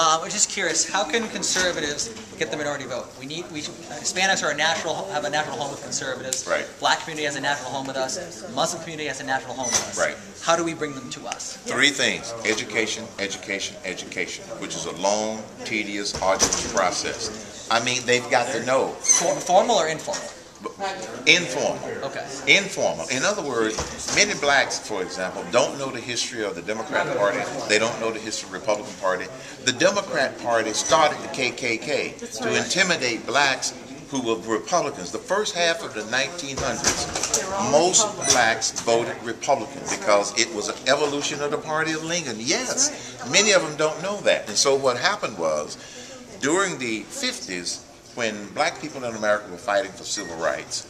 I'm just curious, how can conservatives get the minority vote? Hispanics have a natural home with conservatives. Right. Black community has a natural home with us. Muslim community has a natural home with us. Right. How do we bring them to us? Three things: education, education, education, which is a long, tedious, arduous process. I mean, they've got to know. Formal or informal? Informal. Okay. Informal. In other words, many blacks, for example, don't know the history of the Democratic Party. They don't know the history of the Republican Party. The Democrat Party started the KKK to intimidate blacks who were Republicans. The first half of the 1900s, most blacks voted Republican because it was an evolution of the party of Lincoln. Yes, many of them don't know that. And so what happened was, during the 50s, when black people in America were fighting for civil rights,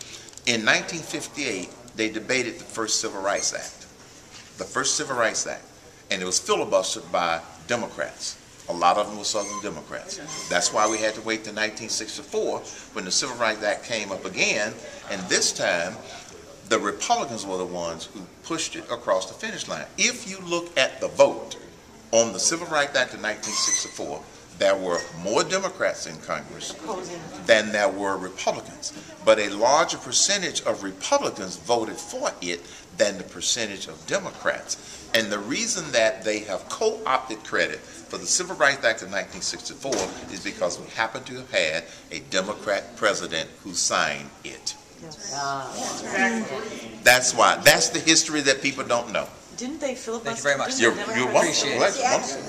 in 1958, they debated the first Civil Rights Act. The first Civil Rights Act. And it was filibustered by Democrats. A lot of them were Southern Democrats. That's why we had to wait till 1964 when the Civil Rights Act came up again. And this time, the Republicans were the ones who pushed it across the finish line. If you look at the vote on the Civil Rights Act of 1964, there were more Democrats in Congress than there were Republicans. But a larger percentage of Republicans voted for it than the percentage of Democrats. And the reason that they have co-opted credit for the Civil Rights Act of 1964 is because we happen to have had a Democrat president who signed it. That's why. That's the history that people don't know. Didn't they filibuster? Thank you very much. You're welcome.